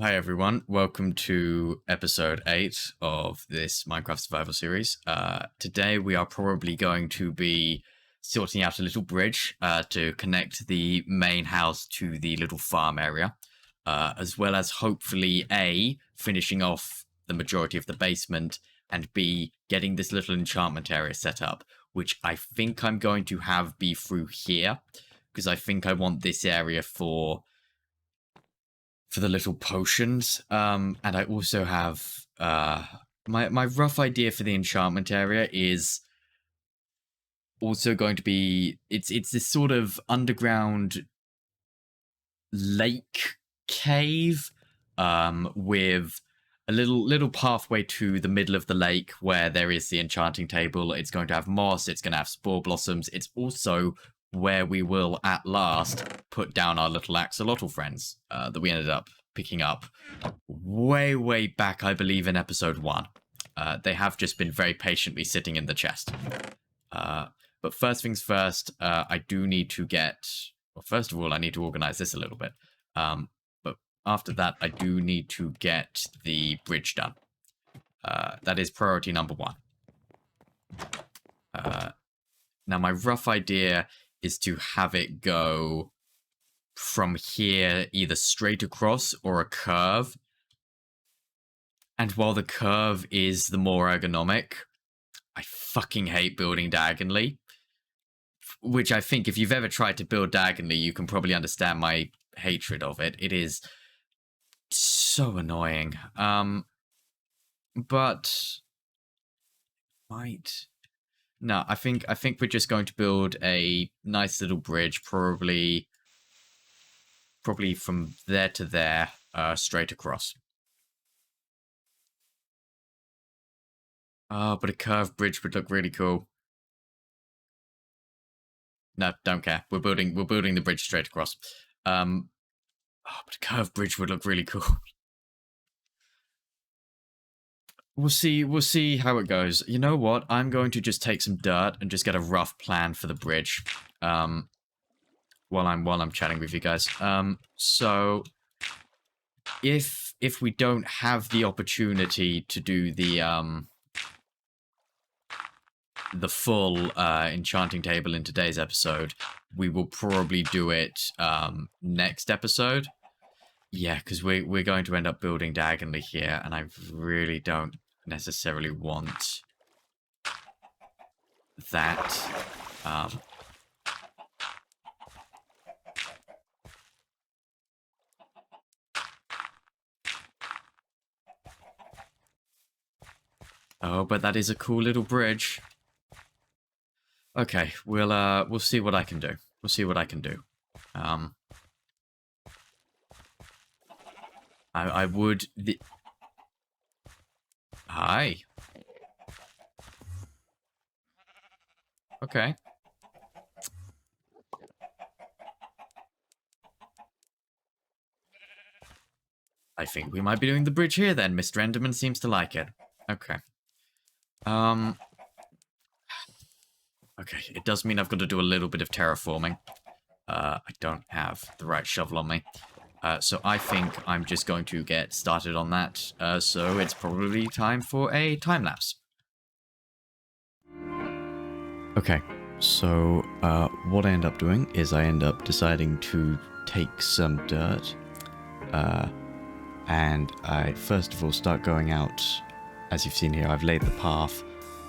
Hi everyone, welcome to episode 8 of this Minecraft survival series. Today we are probably going to be sorting out a little bridge to connect the main house to the little farm area, as well as hopefully A, finishing off the majority of the basement, and B, getting this little enchantment area set up, which I think I'm going to have be through here, because I think I want this area for the little potions. And I also have my rough idea for the enchantment area is also going to be it's this sort of underground lake cave with a little pathway to the middle of the lake where there is the enchanting table. It's going to have moss, it's going to have spore blossoms. It's also where we will at last put down our little axolotl friends that we ended up picking up way back, I believe, in episode 1. They have just been very patiently sitting in the chest. But first things first, I do need to get... Well, first of all, I need to organize this a little bit. But after that, I do need to get the bridge done. That is priority number 1. Now, my rough idea is to have it go from here either straight across or a curve. And while the curve is the more ergonomic, I fucking hate building diagonally. Which I think if you've ever tried to build diagonally, you can probably understand my hatred of it. It is so annoying. But might... No, I think we're just going to build a nice little bridge, probably from there to there, straight across. Oh, but a curved bridge would look really cool. No, don't care. We're building the bridge straight across. Oh, but a curved bridge would look really cool. We'll see how it goes. You know what? I'm going to just take some dirt and just get a rough plan for the bridge. While I'm chatting with you guys. So if we don't have the opportunity to do the full enchanting table in today's episode, we will probably do it next episode. Yeah, because we're going to end up building diagonally here, and I really don't necessarily want that. Oh, but that is a cool little bridge. Okay, we'll see what I can do. We'll see what I can do. I would... Hi. Okay. I think we might be doing the bridge here then. Mr. Enderman seems to like it. Okay. Okay, it does mean I've got to do a little bit of terraforming. I don't have the right shovel on me. So I think I'm just going to get started on that. So it's probably time for a time-lapse. Okay, so what I end up doing is I end up deciding to take some dirt. And I first of all start going out. As you've seen here, I've laid the path.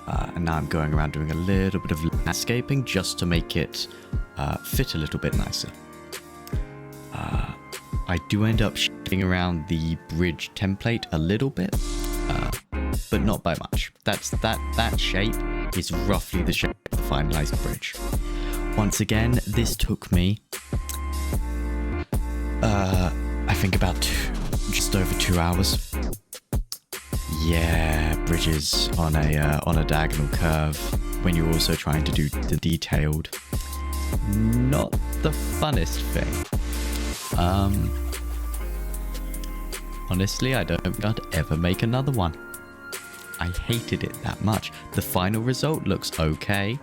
And now I'm going around doing a little bit of landscaping just to make it fit a little bit nicer. I do end up shifting around the bridge template a little bit, but not by much. That shape is roughly the shape of the finalized bridge. Once again, this took me, I think about just over 2 hours. Yeah, bridges on a diagonal curve when you're also trying to do the detailed. Not the funnest thing. Honestly, I don't think I'd ever make another one. I hated it that much. The final result looks okay.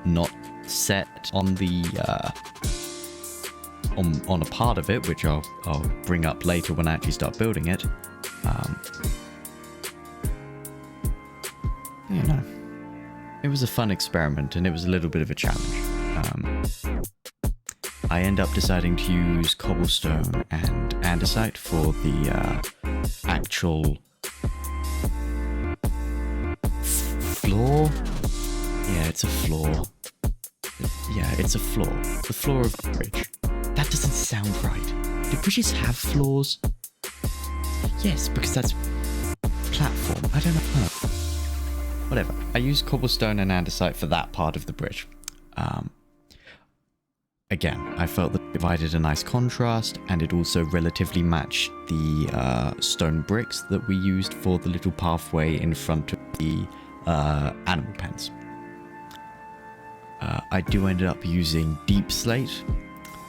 Not set on the on a part of it, which I'll bring up later when I actually start building it. You know, it was a fun experiment, and it was a little bit of a challenge. I end up deciding to use cobblestone and andesite for the actual floor. Yeah, it's a floor. Yeah, it's a floor. The floor of the bridge. That doesn't sound right. Do bridges have floors? Yes, because that's platform. I don't know. Whatever. I used cobblestone and andesite for that part of the bridge. Again, I felt that it provided a nice contrast, and it also relatively matched the stone bricks that we used for the little pathway in front of the animal pens. I do end up using deep slate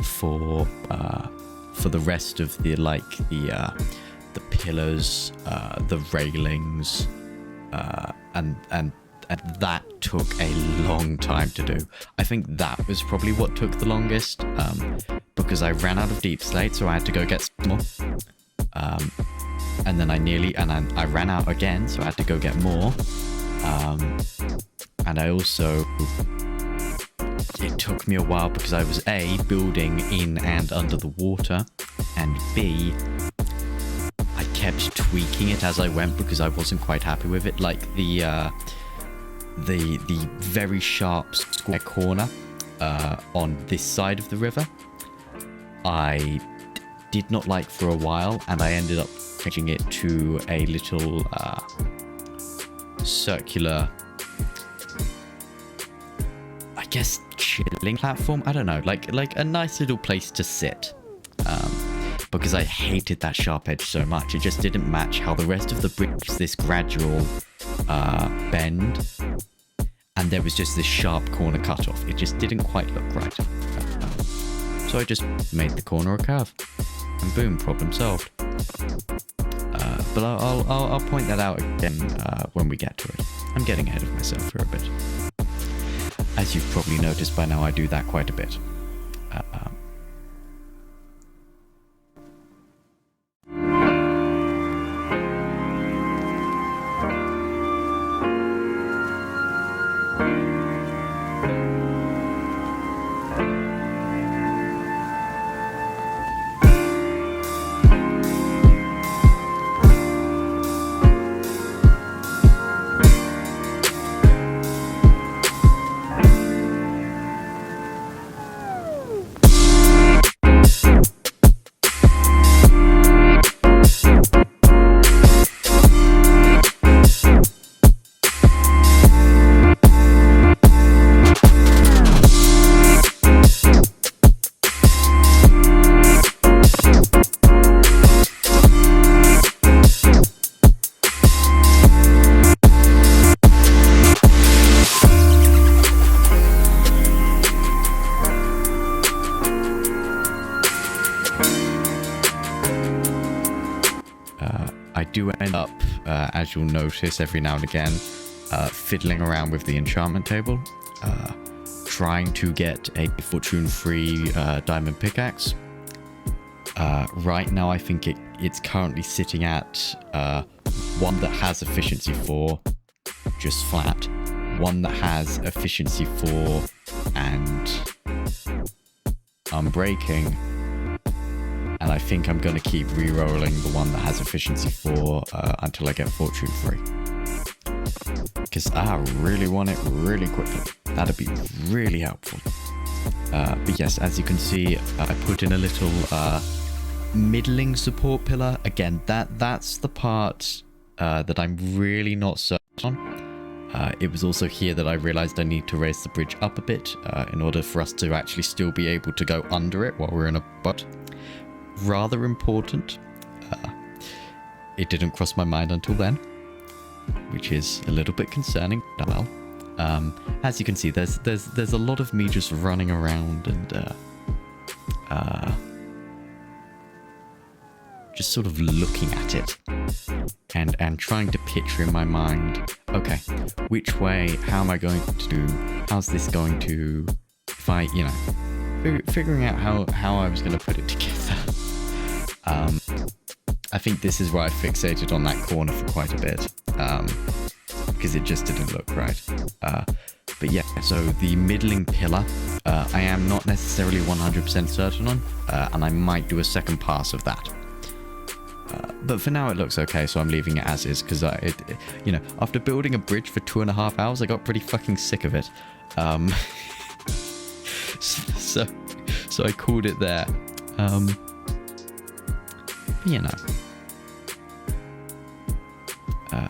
for the rest of the the pillars, the railings, and that took a long time to do. I think that was probably what took the longest, because I ran out of deep slate, so I had to go get some more. And then I ran out again, so I had to go get more. And I also, it took me a while because I was A, building in and under the water, and B, I kept tweaking it as I went because I wasn't quite happy with it. Like the very sharp square corner on this side of the river, I did not like for a while, and I ended up changing it to a little circular, I guess, chilling platform. I don't know, like a nice little place to sit. Because I hated that sharp edge so much. It just didn't match how the rest of the bridge was this gradual bend, and there was just this sharp corner cut off. It just didn't quite look right. So I just made the corner a curve, and boom, problem solved. But I'll point that out again when we get to it. I'm getting ahead of myself here a bit. As you've probably noticed by now, I do that quite a bit. I do end up, as you'll notice every now and again, fiddling around with the enchantment table, trying to get a fortune-free diamond pickaxe. Right now I think it's currently sitting at one that has efficiency 4, just flat, one that has efficiency 4 and unbreaking, and I think I'm going to keep re-rolling the one that has efficiency 4 until I get fortune 3. Because I really want it really quickly. That'd be really helpful. But yes, as you can see, I put in a little middling support pillar. Again, that's the part that I'm really not certain on. It was also here that I realized I need to raise the bridge up a bit in order for us to actually still be able to go under it while we're in a boat. Rather important. It didn't cross my mind until then, which is a little bit concerning. Well, as you can see, there's a lot of me just running around and just sort of looking at it and trying to picture in my mind, okay, which way, how am I going to do, how's this going to, if figuring out how I was going to put it together. I think this is where I fixated on that corner for quite a bit, because it just didn't look right. But yeah, so the middling pillar, I am not necessarily 100% certain on, and I might do a second pass of that. But for now it looks okay, so I'm leaving it as is, because you know, after building a bridge for 2.5 hours, I got pretty fucking sick of it. So I called it there. You know.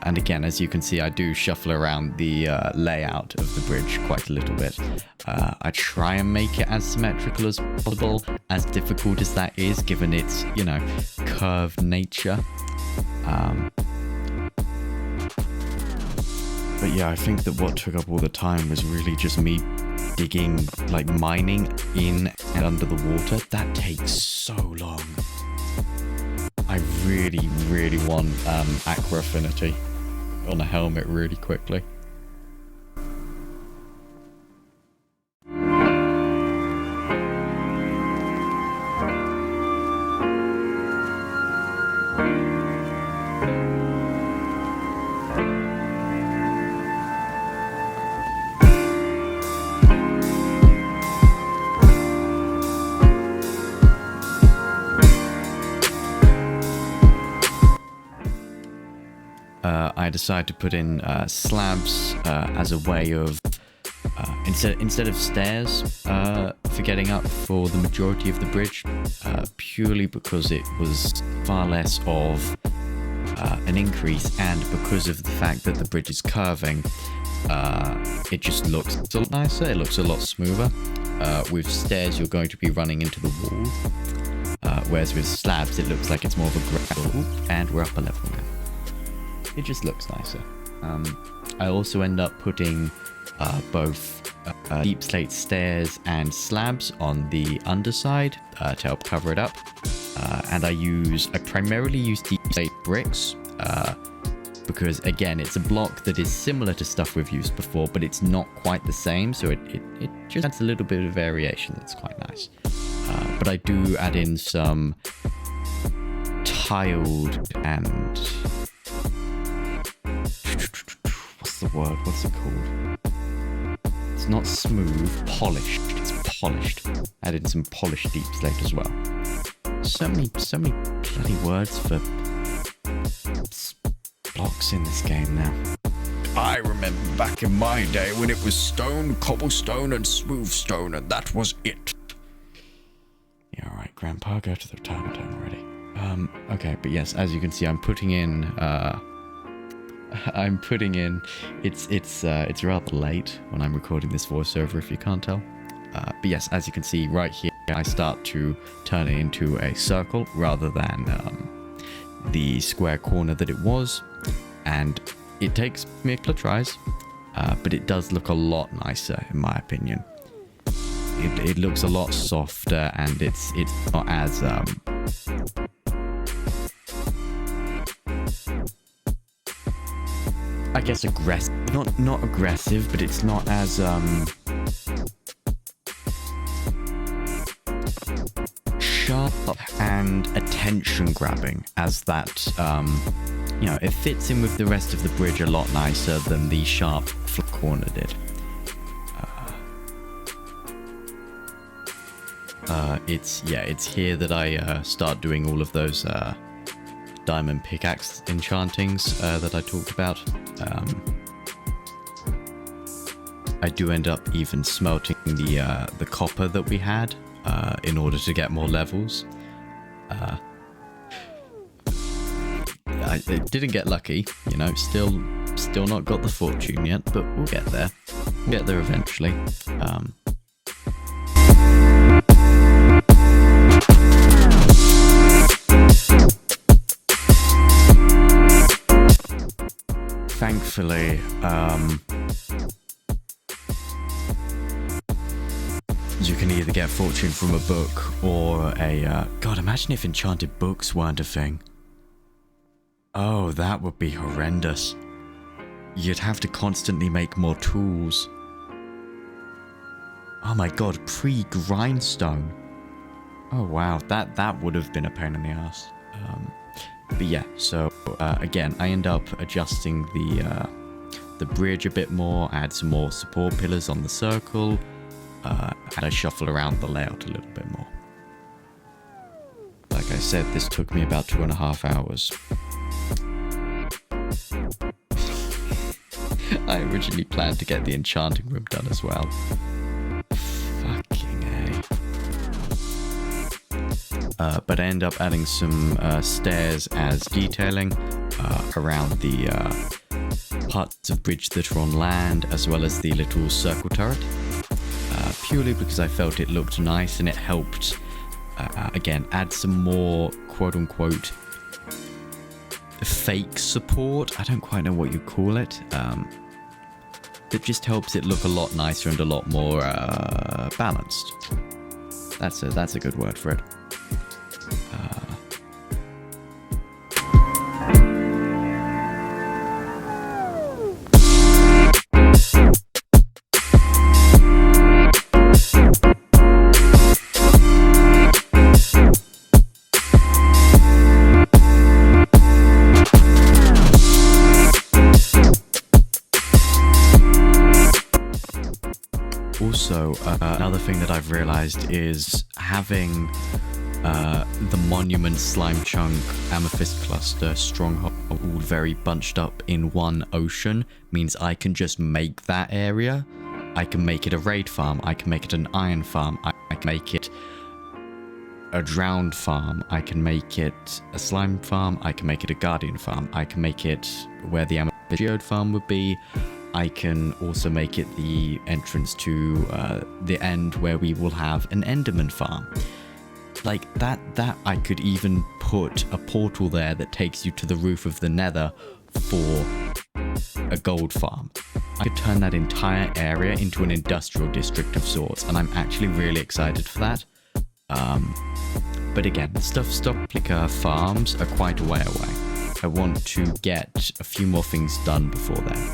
And again, as you can see, I do shuffle around the layout of the bridge quite a little bit. I try and make it as symmetrical as possible, as difficult as that is, given its, you know, curved nature. But yeah, I think that what took up all the time was really just me digging, like mining in and under the water. That takes so long. I really, really want Aqua Affinity on a helmet really quickly. I decided to put in slabs as a way of instead of stairs for getting up for the majority of the bridge, purely because it was far less of an increase, and because of the fact that the bridge is curving, it just looks a lot nicer. It looks a lot smoother. With stairs, you're going to be running into the wall, whereas with slabs, it looks like it's more of a gravel. And we're up a level now. It just looks nicer. I also end up putting both deep slate stairs and slabs on the underside to help cover it up. And I primarily use deep slate bricks because, again, it's a block that is similar to stuff we've used before, but it's not quite the same, so it just adds a little bit of variation that's quite nice. But I do add in some tiled and... what's the word? What's it called? It's not smooth, polished. It's polished. Add in some polished deep slate as well. So many bloody words for blocks in this game now. I remember back in my day when it was stone, cobblestone, and smooth stone, and that was it. Yeah, alright, Grandpa, go to the retirement home already. Okay, but yes, as you can see, I'm putting in, it's rather late when I'm recording this voiceover, if you can't tell. But yes, as you can see right here, I start to turn it into a circle rather than the square corner that it was. And it takes me a couple of tries, but it does look a lot nicer, in my opinion. It looks a lot softer, and it's not as I guess aggressive. Not aggressive, but it's not as sharp and attention grabbing as that. You know, it fits in with the rest of the bridge a lot nicer than the sharp flip corner did. It's here that I start doing all of those diamond pickaxe enchantings that I talked about. I do end up even smelting the copper that we had in order to get more levels. I didn't get lucky, you know, still not got the fortune yet, but we'll get there. We'll get there eventually. Thankfully, you can either get fortune from a book or a... God, imagine if enchanted books weren't a thing. Oh, that would be horrendous. You'd have to constantly make more tools. Oh my god, pre-grindstone. Oh wow, that would have been a pain in the ass. But yeah, so again, I end up adjusting the bridge a bit more, add some more support pillars on the circle, and I shuffle around the layout a little bit more. Like I said, this took me about 2.5 hours. I originally planned to get the enchanting room done as well. Fucking A. But I end up adding some stairs as detailing around the parts of bridge that are on land, as well as the little circle turret. Purely because I felt it looked nice and it helped, again, add some more quote-unquote fake support. I don't quite know what you call it. It just helps it look a lot nicer and a lot more balanced. That's a good word for it. Also, another thing that I've realized is having the monument, slime chunk, amethyst cluster, stronghold all very bunched up in one ocean means I can just make that area. I can make it a raid farm, I can make it an iron farm, I can make it a drowned farm, I can make it a slime farm, I can make it a guardian farm, I can make it where the amethyst geode farm would be. I can also make it the entrance to the end where we will have an Enderman farm. Like that I could even put a portal there that takes you to the roof of the Nether for a gold farm. I could turn that entire area into an industrial district of sorts, and I'm actually really excited for that. But again, stuff like farms are quite a way away. I want to get a few more things done before then.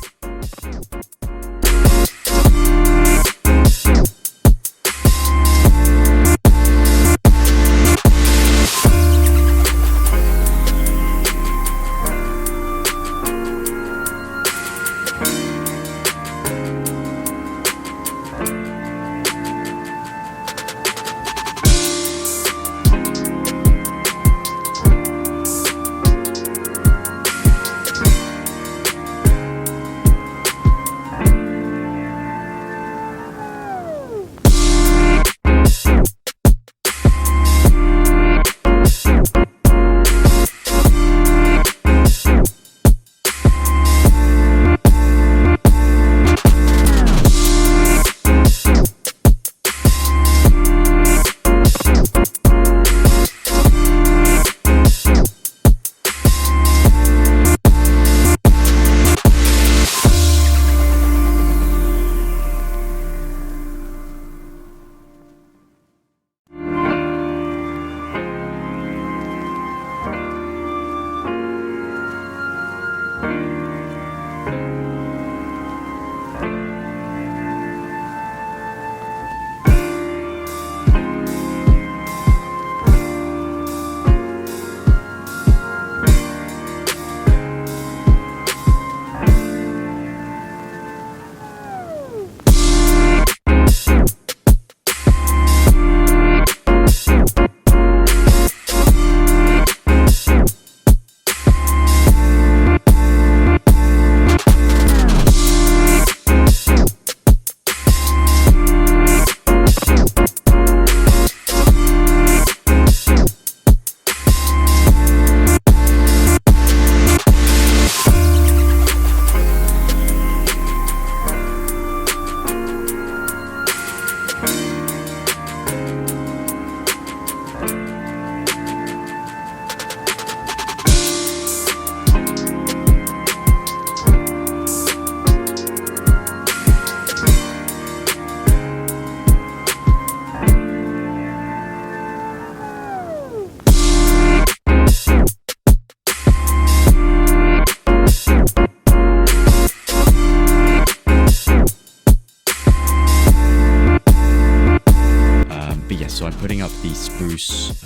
so I'm putting up these spruce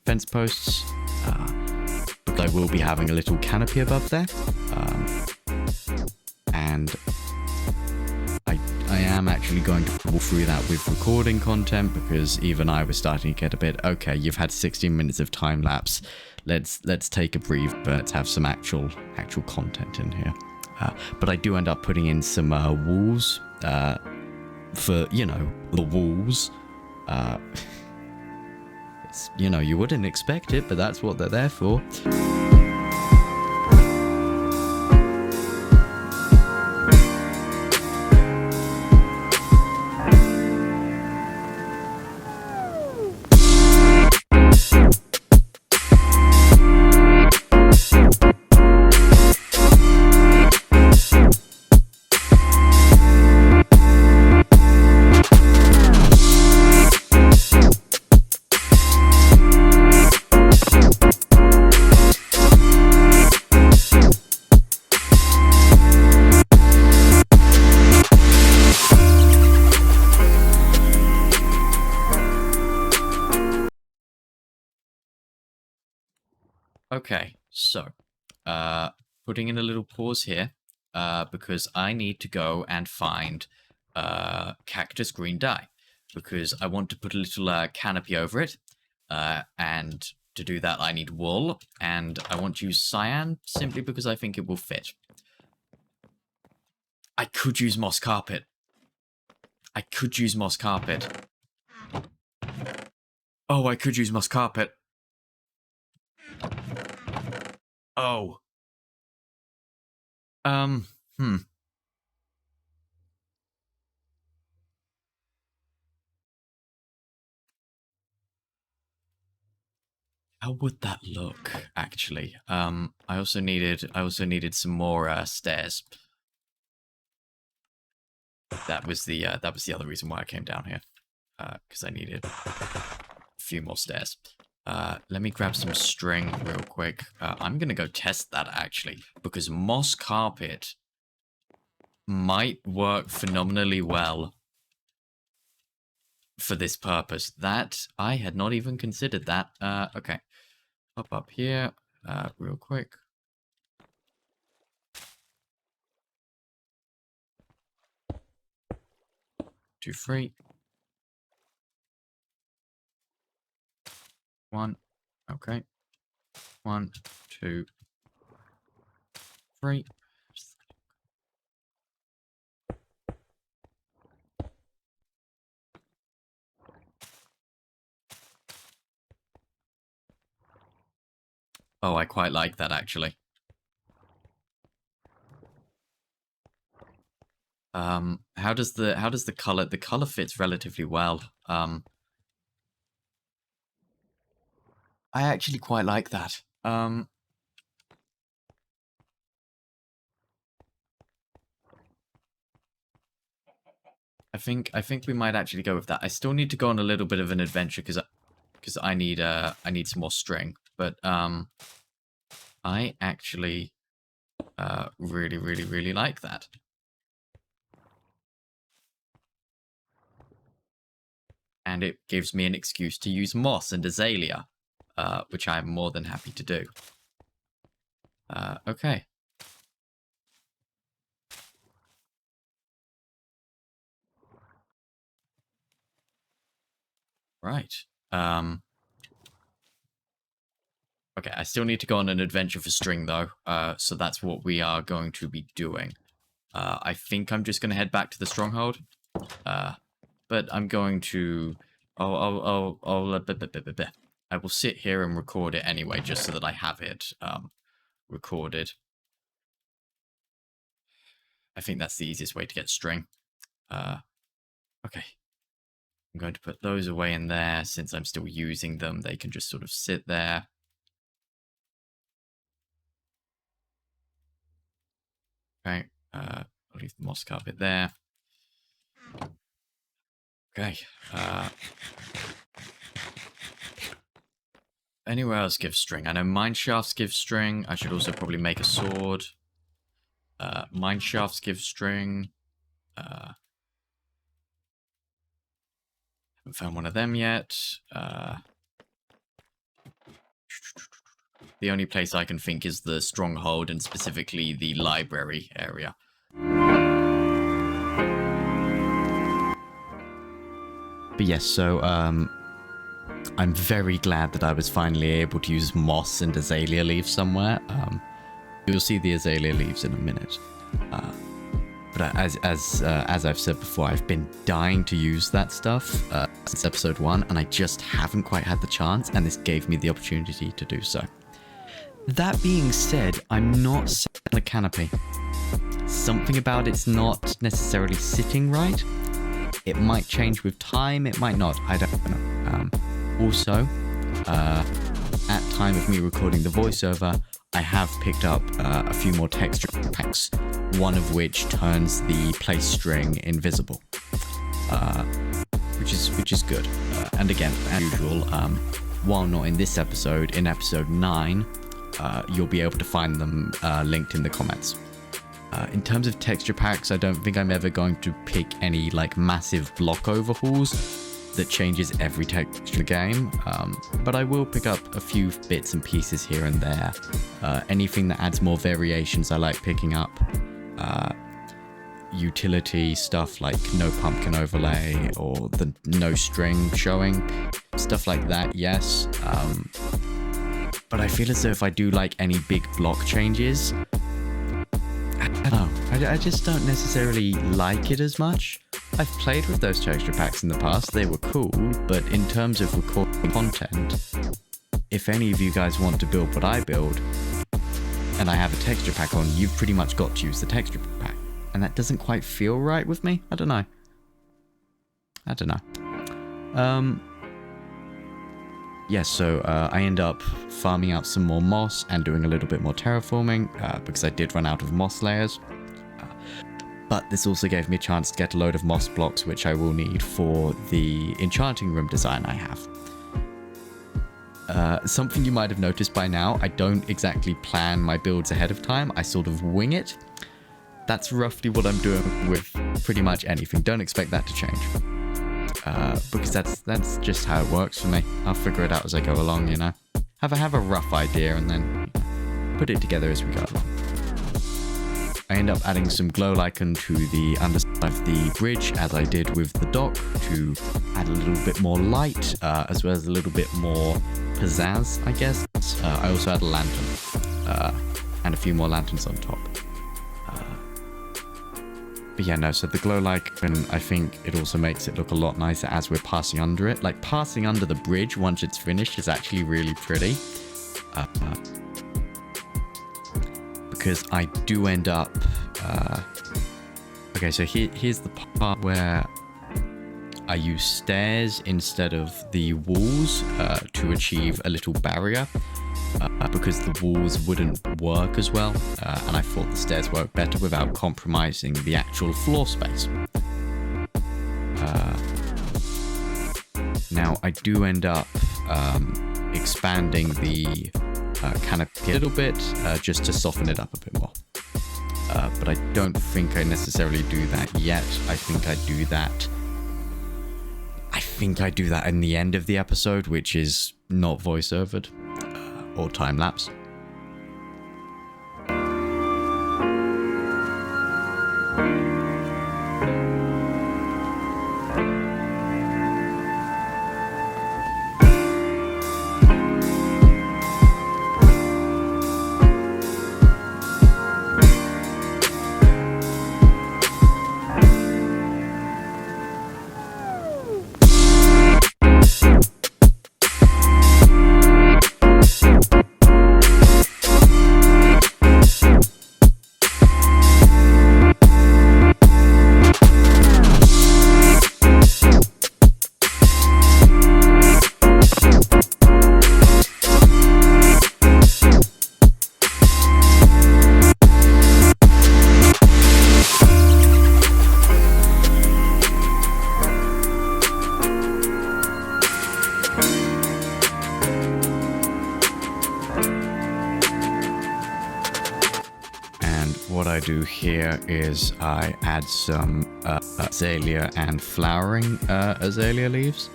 fence posts, but I will be having a little canopy above there. And I am actually going to pull through that with recording content, because even I was starting to get a bit, okay, you've had 16 minutes of time lapse. Let's take a breathe, but have some actual content in here. But I do end up putting in some walls for, you know, the walls. It's, you know, you wouldn't expect it, but that's what they're there for. Okay, so, putting in a little pause here, because I need to go and find cactus green dye, because I want to put a little canopy over it, and to do that I need wool, and I want to use cyan simply because I think it will fit. I could use moss carpet. I could use moss carpet. Oh, I could use moss carpet. Oh. How would that look, actually? I also needed some more stairs. That was the other reason why I came down here, because I needed a few more stairs. Let me grab some string real quick. I'm gonna go test that actually, because moss carpet might work phenomenally well for this purpose. That I had not even considered that. Okay, up here, real quick. 2, 3. 1. Okay. 1, 2, 3. Oh, I quite like that actually. How does the color fits relatively well. I actually quite like that. I think we might actually go with that. I still need to go on a little bit of an adventure because I need some more string. But I actually really like that. And it gives me an excuse to use moss and azalea, which I'm more than happy to do. Okay. Right. Okay, I still need to go on an adventure for string, though, so that's what we are going to be doing. I think I'm just going to head back to the stronghold, but I'm going to... I will sit here and record it anyway, just so that I have it recorded. I think that's the easiest way to get string. Okay. I'm going to put those away in there. Since I'm still using them, they can just sort of sit there. Okay, I'll leave the moss carpet there. Okay, anywhere else gives string? I know mine shafts give string. I should also probably make a sword. Mine shafts give string. Haven't found one of them yet. The only place I can think is the stronghold, and specifically the library area. But yes, so I'm very glad that I was finally able to use moss and azalea leaves somewhere. You'll see the azalea leaves in a minute. But as I've said before, I've been dying to use that stuff since episode 1, and I just haven't quite had the chance, and this gave me the opportunity to do so. That being said, I'm not set on the canopy. Something about it's not necessarily sitting right. It might change with time, it might not, I don't know. Also, at time of me recording the voiceover, I have picked up a few more texture packs, one of which turns the place string invisible, which is good. And again, as usual, while not in this episode, in episode 9, you'll be able to find them linked in the comments. In terms of texture packs, I don't think I'm ever going to pick any like massive block overhauls that changes every texture game, but I will pick up a few bits and pieces here and there. Anything that adds more variations I like picking up. Utility stuff like no pumpkin overlay or the no string showing, stuff like that, yes. But I feel as though if I do like any big block changes, I don't know, I just don't necessarily like it as much. I've played with those texture packs in the past, they were cool, but in terms of recording content, if any of you guys want to build what I build, and I have a texture pack on, you've pretty much got to use the texture pack. And that doesn't quite feel right with me, I don't know. Yeah, so I end up farming out some more moss and doing a little bit more terraforming, because I did run out of moss layers. But this also gave me a chance to get a load of moss blocks, which I will need for the enchanting room design I have. Something you might have noticed by now, I don't exactly plan my builds ahead of time, I sort of wing it. That's roughly what I'm doing with pretty much anything, don't expect that to change. Because that's just how it works for me. I'll figure it out as I go along, you know. Have a rough idea and then put it together as we go along. I end up adding some glow lichen to the underside of the bridge, as I did with the dock, to add a little bit more light, as well as a little bit more pizzazz, I guess. I also add a lantern, and a few more lanterns on top. But yeah, no, so the glow lichen, I think it also makes it look a lot nicer as we're passing under it. Like, passing under the bridge once it's finished is actually really pretty. Because I do end up... okay, so here's the part where I use stairs instead of the walls to achieve a little barrier. Because the walls wouldn't work as well, and I thought the stairs worked better without compromising the actual floor space. Now, I do end up expanding the canopy a little bit, just to soften it up a bit more. But I don't think I necessarily do that yet. I think I do that in the end of the episode, which is not voice-overed. Or time-lapse. And what I do here is I add some azalea and flowering azalea leaves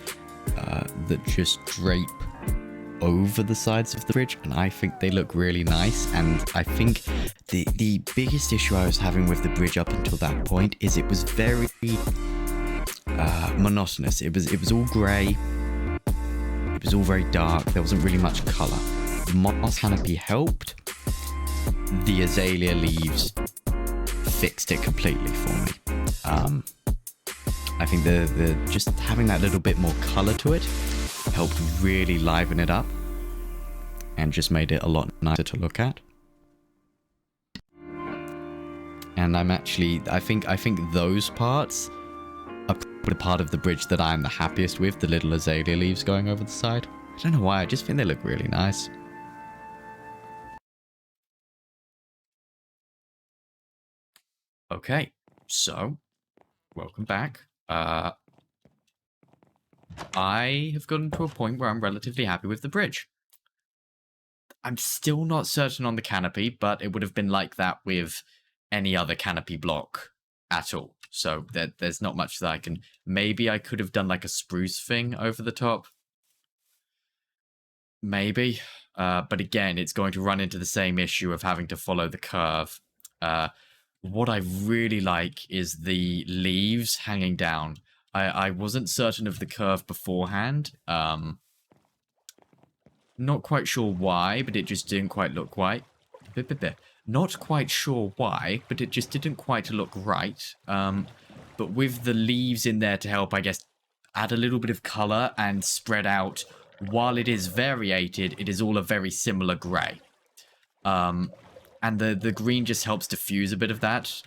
that just drape over the sides of the bridge, and I think they look really nice. And I think the biggest issue I was having with the bridge up until that point is it was very monotonous. It was all grey. It was all very dark. There wasn't really much colour. The moss canopy helped. The azalea leaves fixed it completely for me. I think the just having that little bit more colour to it helped really liven it up and just made it a lot nicer to look at. And I think those parts are the part of the bridge that I'm the happiest with, the little azalea leaves going over the side. I don't know why, I just think they look really nice. Okay, so welcome back. I have gotten to a point where I'm relatively happy with the bridge. I'm still not certain on the canopy, but it would have been like that with any other canopy block at all. So there's not much that I can... Maybe I could have done like a spruce thing over the top. Maybe. But again, it's going to run into the same issue of having to follow the curve. What I really like is the leaves hanging down. I wasn't certain of the curve beforehand. Not quite sure why, but it just didn't quite look right. Not quite sure why, but it just didn't quite look right. But with the leaves in there to help, I guess, add a little bit of colour and spread out, while it is variated, it is all a very similar grey. And the green just helps diffuse a bit of that,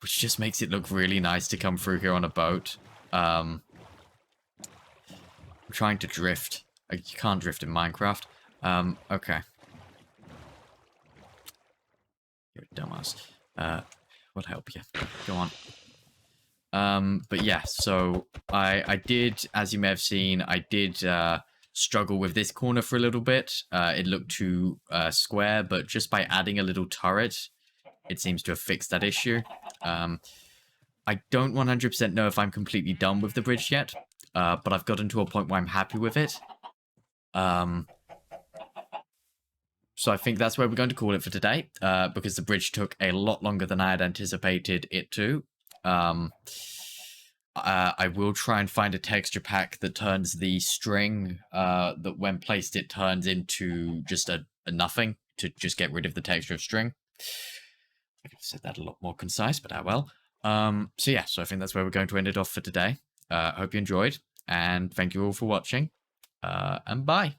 which just makes it look really nice to come through here on a boat. I'm trying to drift. You can't drift in Minecraft. Okay. You're a dumbass. What help you? Go on. But yeah, so I did, as you may have seen, I did struggle with this corner for a little bit. It looked too square, but just by adding a little turret, it seems to have fixed that issue. I don't 100% know if I'm completely done with the bridge yet, but I've gotten to a point where I'm happy with it. So I think that's where we're going to call it for today, because the bridge took a lot longer than I had anticipated it to. I will try and find a texture pack that turns the string, that when placed it turns into just a nothing, to just get rid of the texture of string. I could have said that a lot more concise, but well. So yeah, so I think that's where we're going to end it off for today. Hope you enjoyed, and thank you all for watching, and bye.